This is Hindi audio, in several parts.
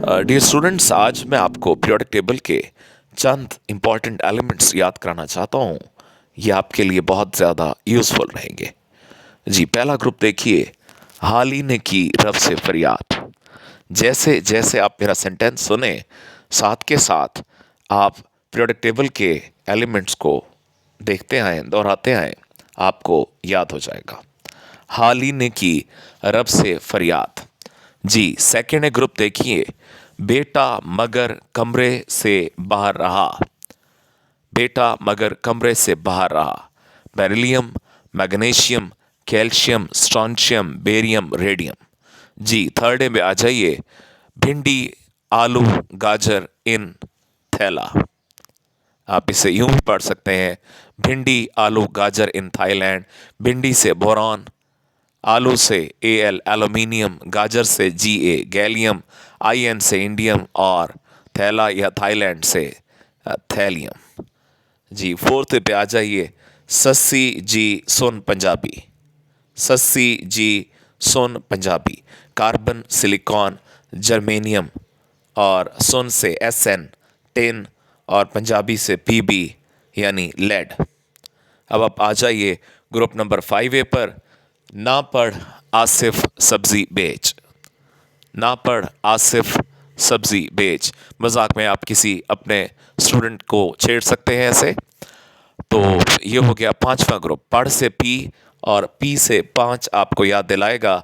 डियर स्टूडेंट्स, आज मैं आपको पीरियोडिक टेबल के चंद इम्पॉर्टेंट एलिमेंट्स याद कराना चाहता हूँ। ये आपके लिए बहुत ज़्यादा यूज़फुल रहेंगे। जी, पहला ग्रुप देखिए, हाल ही ने की रब से फरियाद। जैसे जैसे आप मेरा सेंटेंस सुने, साथ के साथ आप पीरियोडिक टेबल के एलिमेंट्स को देखते आएँ, दोहराते आएँ, आपको याद हो जाएगा। हाल ही ने की रब से फरियाद। जी, सेकेंड ग्रुप देखिए, बेटा मगर कमरे से बाहर रहा। बेटा मगर कमरे से बाहर रहा। Beryllium, magnesium, calcium, strontium, barium, radium. जी, थर्ड डे में आ जाइए, भिंडी, आलू, गाजर इन थैला। आप इसे यूं भी पढ़ सकते हैं, भिंडी, आलू, गाजर इन थाईलैंड। भिंडी से बोरॉन, आलू से एल एल्यूमिनियम, गाजर से जी गैलियम, आईएन से इंडियम और थैला या थाईलैंड से थैलियम। जी, फोर्थ पे आ जाइए, सस्सी जी सुन पंजाबी। सस्सी जी सुन पंजाबी। कार्बन, सिलिकॉन, जर्मेनियम और सुन से एसएन टिन और पंजाबी से पीबी यानी लेड। अब आप आ जाइए ग्रुप नंबर 5A पर, ना पढ़ आसिफ सब्जी बेच। ना पढ़ आसिफ सब्जी बेच। मजाक में आप किसी अपने स्टूडेंट को छेड़ सकते हैं ऐसे। तो ये हो गया पांचवा ग्रुप। पढ़ से पी और पी से पांच आपको याद दिलाएगा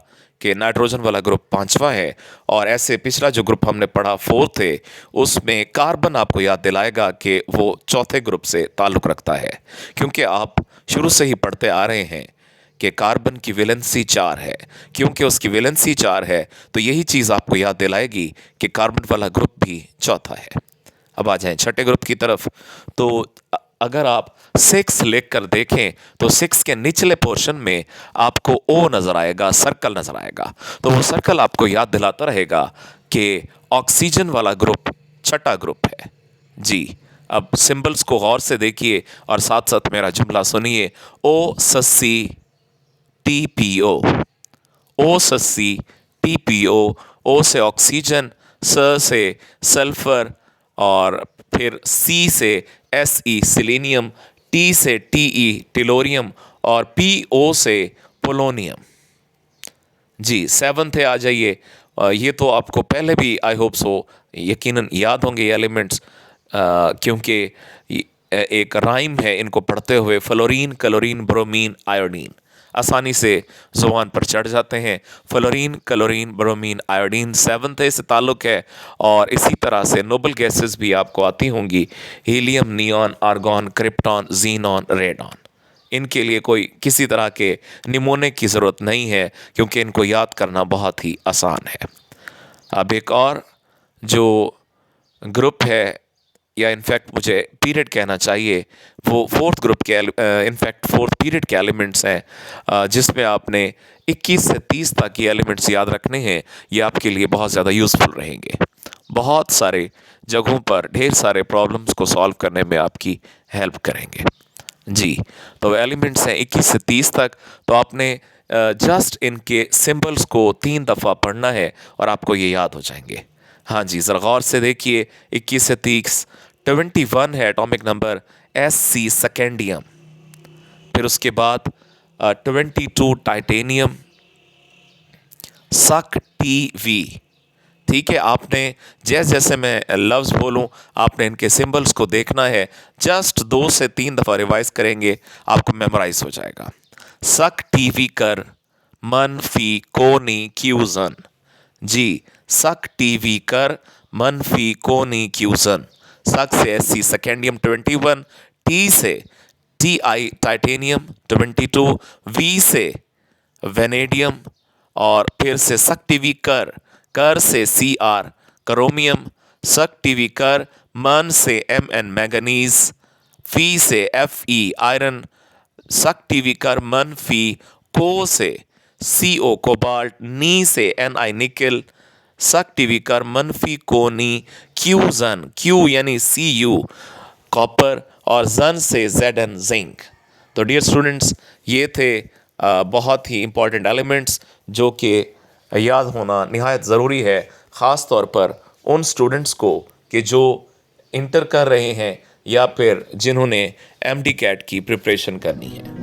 कि नाइट्रोजन वाला ग्रुप पांचवा है। और ऐसे पिछला जो ग्रुप हमने पढ़ा फोर्थ है, उसमें कार्बन आपको याद दिलाएगा कि वो चौथे ग्रुप से ताल्लुक़ रखता है, क्योंकि आप शुरू से ही पढ़ते आ रहे हैं कि कार्बन की वैलेंसी 4 है। क्योंकि उसकी वैलेंसी 4 है तो यही चीज़ आपको याद दिलाएगी कि कार्बन वाला ग्रुप भी चौथा है। अब आ जाएं छठे ग्रुप की तरफ। तो अगर आप 6 लेकर देखें तो 6 के निचले पोर्शन में आपको ओ नज़र आएगा, सर्कल नज़र आएगा। तो वो सर्कल आपको याद दिलाता रहेगा कि ऑक्सीजन वाला ग्रुप छठा ग्रुप है। जी, अब सिंबल्स को गौर से देखिए और साथ साथ मेरा जुमला सुनिए। ओ सस्सी TPO। ओ सस्सी TPO। ओ से ऑक्सीजन, स से सल्फर और फिर सी से SE सिलीनियम, टी से TE टिलोरियम और PO से पोलोनियम। जी, सेवन्थ है, आ जाइए। ये तो आपको पहले भी आई होप सो यकीनन याद होंगे ये एलिमेंट्स, क्योंकि एक राइम है इनको पढ़ते हुए, फ्लोरीन, क्लोरीन, ब्रोमीन, आयोडीन आसानी से ज़ुबान पर चढ़ जाते हैं। Fluorine, chlorine, bromine, iodine seventh से ताल्लुक़ है। और इसी तरह से नोबल गैसेस भी आपको आती होंगी, helium, neon, argon, krypton, xenon, radon. इनके लिए कोई किसी तरह के निमोने की ज़रूरत नहीं है, क्योंकि इनको याद करना बहुत ही आसान है। अब एक और जो ग्रुप है, या इनफैक्ट मुझे पीरियड कहना चाहिए, वो फोर्थ ग्रुप के इनफैक्ट फोर्थ पीरियड के एलिमेंट्स हैं, जिसमें आपने 21 से 30 तक ये एलिमेंट्स याद रखने हैं। ये आपके लिए बहुत ज़्यादा यूज़फुल रहेंगे। बहुत सारे जगहों पर ढेर सारे प्रॉब्लम्स को सॉल्व करने में आपकी हेल्प करेंगे। जी, तो एलिमेंट्स हैं 21 से 30 तक। तो आपने जस्ट इनके सिंबल्स को 3 दफ़ा पढ़ना है और आपको ये याद हो जाएंगे। हाँ जी, ज़रा गौर से देखिए, 21 से 30। 21 है एटॉमिक नंबर SC सेकेंडियम। फिर उसके बाद 22 टाइटेनियम, सक TV। ठीक है, आपने जैसे जैसे मैं लफ्ज़ बोलूं आपने इनके सिंबल्स को देखना है। जस्ट 2 से 3 दफ़ा रिवाइज करेंगे, आपको मेमोराइज हो जाएगा। सक TV कर, मनफी कोनी क्यूजन। जी, सक TV कर, मनफी कोनी क्यूजन। सक से SC सेकेंडियम 21, टी से TI टाइटेनियम 22, V से वेनेडियम और फिर से सक TV कर, कर से CR क्रोमियम, सक TV कर, मन से MN मैंगनीज, फी से FE आयरन, सक TV कर मन फी को से CO कोबाल्ट, नी से Ni निकल, सक TV कर मनफी कोनी क्यूजन, क्यू यानी Cu कॉपर और जन से Zn जिंक। तो डियर स्टूडेंट्स, ये थे बहुत ही इंपॉर्टेंट एलिमेंट्स जो कि याद होना निहायत ज़रूरी है, ख़ास तौर पर उन स्टूडेंट्स को कि जो इंटर कर रहे हैं या फिर जिन्होंने एमडी कैट की प्रिपरेशन करनी है।